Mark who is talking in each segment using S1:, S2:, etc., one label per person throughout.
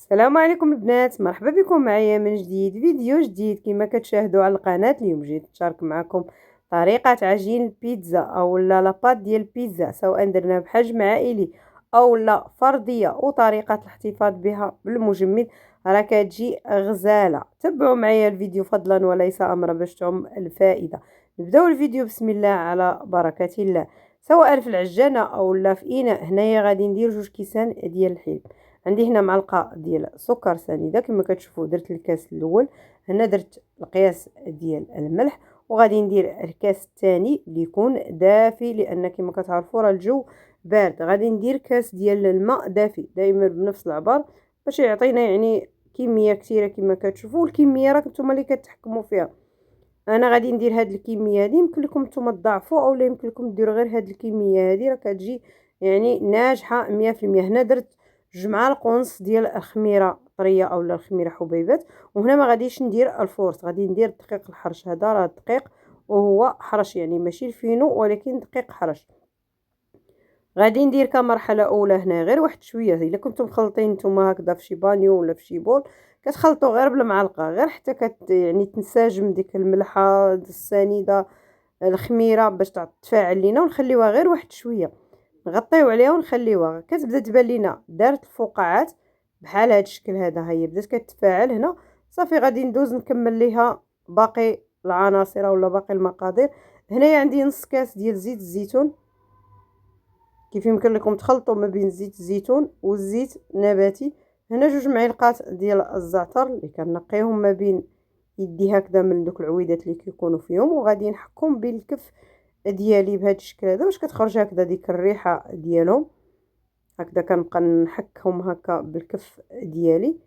S1: السلام عليكم البنات، مرحبا بكم معايا من جديد فيديو جديد. كما كتشاهدوا على القناة اليوم جيت نشارك معكم طريقة عجين البيتزا او لاباط ديال البيتزا، سواء درناها بحجم عائلي او لا فردية، وطريقة الاحتفاظ بها بالمجمد راه كتجي غزالة. تبعوا معايا الفيديو فضلا وليس امرا باش تعم الفائدة. نبداو الفيديو بسم الله على بركة الله. سواء في العجانة او لا في اناء، هنايا غادي ندير 2 كيسان ديال الحليب. عندي هنا معلقه ديال سكر سنيده كما كتشوفوا، درت الكاس الاول، هنا درت القياس ديال الملح، وغادي ندير الكاس الثاني اللي يكون دافي، لان كما كتعرفوا راه الجو بارد. غادي ندير كاس ديال الماء دافي دائما بنفس العبار باش يعطينا يعني كميه كثيره. كما كتشوفوا الكميه راه نتوما اللي كتحكموا فيها. انا غادي ندير هاد الكميه هذه، يمكن لكم نتوما تضاعفوا او لا يمكن لكم ديروا غير هاد الكميه هذه، راه كتجي يعني ناجحه 100%. هنا درت 2 معالق ونص ديال الخميره طريه او الخميره حبيبات. وهنا ما غاديش ندير الفورس، غادي ندير الدقيق الحرش. هذا راه الدقيق وهو حرش، يعني ماشي الفينو ولكن دقيق حرش. غادي ندير كمرحله اولى هنا غير واحد شويه. الا كنتم مخلطين نتوما هكذا في شي بانيو ولا في شي بول، كتخلطوا غير بالمعلقه، غير حتى يعني تنسجم ديك الملحه السنيده الخميره باش تفاعل لينا، ونخليوها غير واحد شويه، نغطيو عليها ونخليوها. كتبدا تبان لينا دارت الفقاعات بحال هذا الشكل هذا، هي بدات كتفاعل هنا. صافي غادي ندوز نكمل ليها باقي العناصر ولا باقي المقادير. هنايا عندي نص كاس ديال زيت الزيتون. كيف يمكن لكم تخلطوا ما بين زيت الزيتون والزيت النباتي. هنا 2 معالق ديال الزعتر اللي كنقيهم ما بين يدي هكذا من دوك العويدات اللي كيكونوا فيهم، وغادي نحكم بالكف ديالي بهذا الشكل هذا باش كتخرج هكذا ديك الريحه ديالهم. هكذا كنبقى نحكهم هكا بالكف ديالي،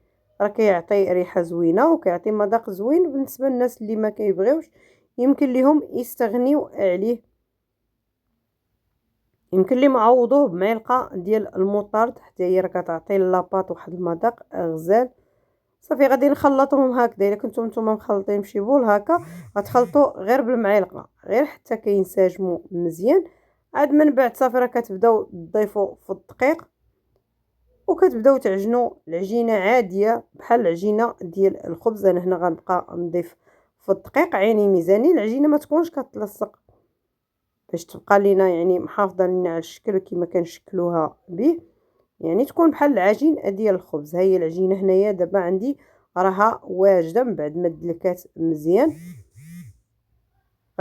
S1: راه كيعطي ريحه زوينه وكيعطي مذاق زوين. بالنسبه للناس اللي ما كيبغيوش يمكن لهم يستغنيو عليه، يمكن لي معوضوه بمعلقه ديال المطارد، حتى هي راه كتعطي لاباط واحد المذاق غزال. صافي غادي نخلطهم هكذا. الا كنتم نتوما مخلطين بشي بول هكا غتخلطوا غير بالمعلقه غير حتى كينسجموا مزيان. عاد من بعد صافي راه كتبداو تضيفوا في الدقيق وكتبداو تعجنوا العجينه عاديه بحال العجينه ديال الخبز. انا هنا غنبقى نضيف في الدقيق عيني ميزاني، العجينه ما تكونش كتلصق باش تبقى لينا يعني محافظه لينا على الشكل كما كنشكلوها به، يعني تكون بحال العجين ديال الخبز. هي العجينه هنايا دابا عندي راها واجده من بعد ما دلكات مزيان.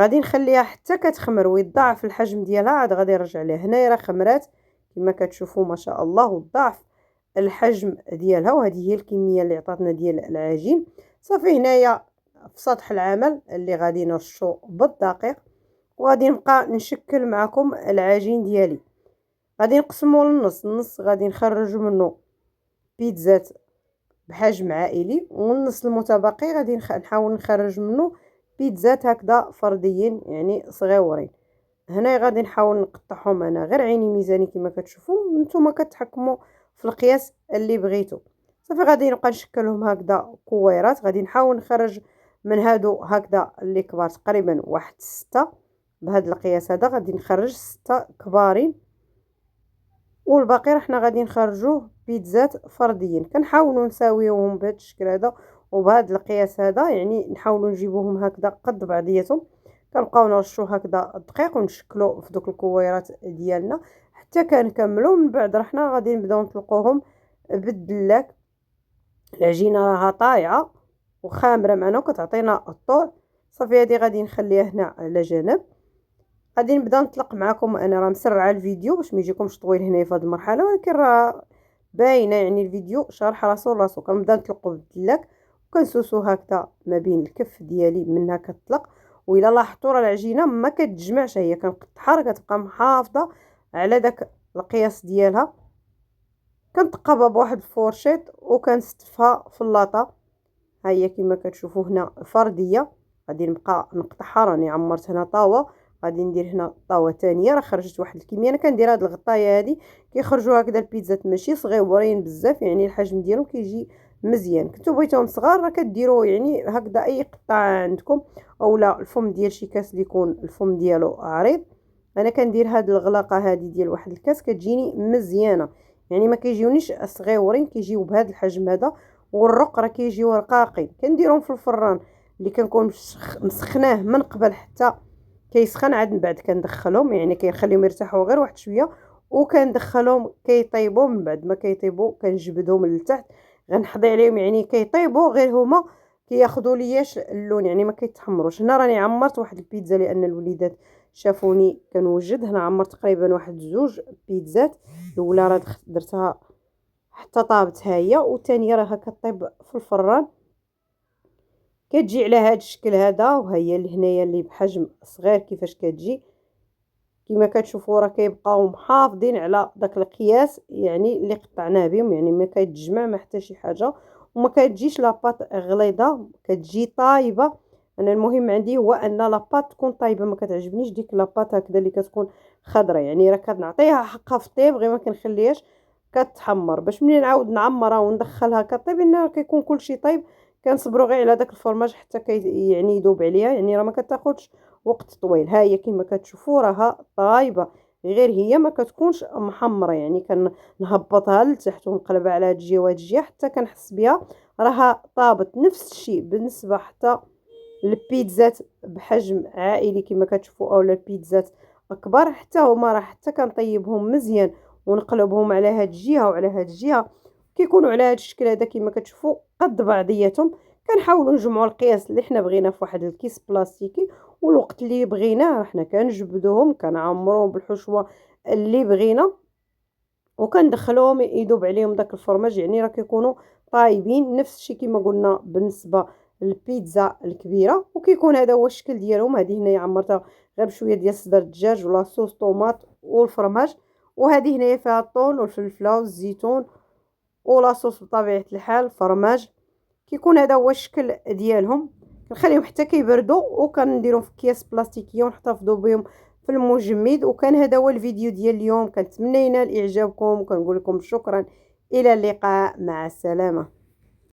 S1: غادي نخليها حتى كتخمر ويضاعف الحجم ديالها، عاد غادي نرجع ليها. هنايا راه خمرات كما كتشوفوا ما شاء الله، وضاعف الحجم ديالها، وهذه هي الكميه اللي عطاتنا ديال العجين. صافي هنايا في سطح العمل اللي غادي نرشو بالدقيق، وغادي نبقى نشكل معكم العجين ديالي. غادي نقسمو للنص، النص غادي نخرج منه بيتزات بحجم عائلي، والنص المتبقي غادي نحاول نخرج منه بيتزات هكذا فرديين يعني صغيورين. هنا غادي نحاول نقطعهم انا غير عيني ميزاني كما كتشوفوا، نتوما كتحكموا في القياس اللي بغيتو. صافي غادي نبقى نشكلهم هكذا كويرات. غادي نحاول نخرج من هادو هكذا اللي كبار تقريبا واحد 6. بهذا القياس هذا غادي نخرج 6 كبارين، والباقي راه حنا غادي نخرجوه بيتزات فرديين. كنحاولوا نساويوهم بهذا الشكل هذا وبهذا القياس هذا، يعني نحاولوا نجيبوهم هكذا قد بعضياتهم. كنبقاو نرشوا هكذا الدقيق ونشكلوا في دوك الكويرات ديالنا حتى كنكملوا. من بعد راه حنا غادي نبداو نطلقوهم بالدلاك. العجينه راها طايعه وخامره معنا وكتعطينا الطول. صافي هذه غادي نخليها هنا على جنب. غادي نبدا نطلق معكم. انا راه مسرعه الفيديو باش ما يجيكمش طويل هنا في هذه المرحله، ولكن راه باينه يعني الفيديو شارح راسو. كنبدا نطلقو بالدلاك وكنسوسو هكذا ما بين الكف ديالي منها كتطلق. وإلا لاحظتوا راه العجينه ما كتجمعش، هي كنقطعها راه كتبقى محافظه على داك القياس ديالها. كنتقبها بواحد الفورشيط وكنستفها في اللاطه. ها هي كما كتشوفوا هنا فرديه. غادي نبقى نقطعها، راني عمرت هنا طاوه، غادي ندير هنا طاوه ثانيه. راه خرجت واحد الكميه. انا كندير هاد الغطايه هادي كيخرجوا هكذا البيتزات ماشي صغيورين بزاف، يعني الحجم ديالهم كيجي مزيان. كنتو بغيتوهم صغار راه كديروا يعني هكذا اي قطعه عندكم، اولا الفم ديال شي كاس اللي يكون الفم ديالو عريض. انا كندير هاد الغلاقه هادي ديال واحد الكاس كتجيني مزيانه، يعني ما كيجيونيش صغيورين، كيجيو بهذا الحجم هذا. والرق راه كيجيو رقاقين. كنديرهم في الفران اللي كنكون مسخناه من قبل حتى كيسخن، عاد من بعد كندخلهم، يعني كنخليهم يرتاحوا غير واحد شويه وكندخلهم كيطيبوا. من بعد ما كيطيبوا كنجبدهم للتحت، غنحضي عليهم يعني كيطيبوا غير هما كياخذوا لياش اللون، يعني ما كيتحمروش. هنا راني عمرت واحد البيتزا لان الوليدات شافوني كنوجد. هنا عمرت تقريبا واحد 2 بيتزات. الاولى راه درتها حتى طابتها هي، والثانيه راها كطيب في الفران. كتجي على هذا الشكل هذا، وهي اللي هنايا اللي بحجم صغير كيفاش كتجي. كما كتشوفوا راه كيبقاو محافظين على داك القياس يعني اللي قطعناه بهم، يعني ما كيتجمع ما حتى شي حاجه، وما كتجيش لاباط غليظه، كتجي طايبه. انا المهم عندي هو ان لاباط تكون طايبه، ما كتعجبنيش ديك لاباط هكذا اللي كتكون خضره، يعني راه كنعطيها حقها في الطيب غير ما كنخليهاش كتحمر، باش ملي نعاود نعمرها وندخلها كطيب ان كيكون كلشي طيب. كنصبروا غير على داك الفرماج حتى يعني يذوب عليها، يعني راه ما كتاخذش وقت طويل. ها هي كما كتشوفوا راها طايبه، غير هي ما كتكونش محمره، يعني كنهبطها لتحت ونقلبها على هاد الجهه وهاد الجهه حتى كنحس بها راها طابت. نفس الشيء بالنسبه حتى البيتزات بحجم عائلي كما كتشوفوا، اولا البيتزات اكبر، حتى هما راه حتى كنطيبهم مزيان ونقلبهم على هاد الجهه وعلى هاد الجهه، كيكونوا على هاد الشكل هذا كما كتشوفوا قد بعضياتهم. كنحاولوا نجمعوا القياس اللي حنا بغينا في واحد الكيس بلاستيكي، والوقت اللي بغيناه حنا كنجبدوهم كنعمروهم بالحشوه اللي بغينا، وكندخلوهم يذوب عليهم داك الفرماج، يعني راه كيكونوا طايبين. نفس الشيء كما قلنا بالنسبه للبيتزا الكبيره، وكيكون هذا هو الشكل ديالهم. هذه هنايا عمرتها غير بشويه ديال صدر الدجاج ولا صوص طوماط والفرماج، وهذه هنايا فيها الطون والفلفله والزيتون ولاصوص بطبيعه الحال فرماج. كيكون هذا هو الشكل ديالهم. كنخليهم حتى كيبردوا وكنديرهم في اكياس بلاستيكيه ونحتفظوا بهم في المجمد. وكان هذا هو الفيديو ديال اليوم، كنتمنى ينال اعجابكم، وكنقول لكم شكرا، الى اللقاء، مع السلامه.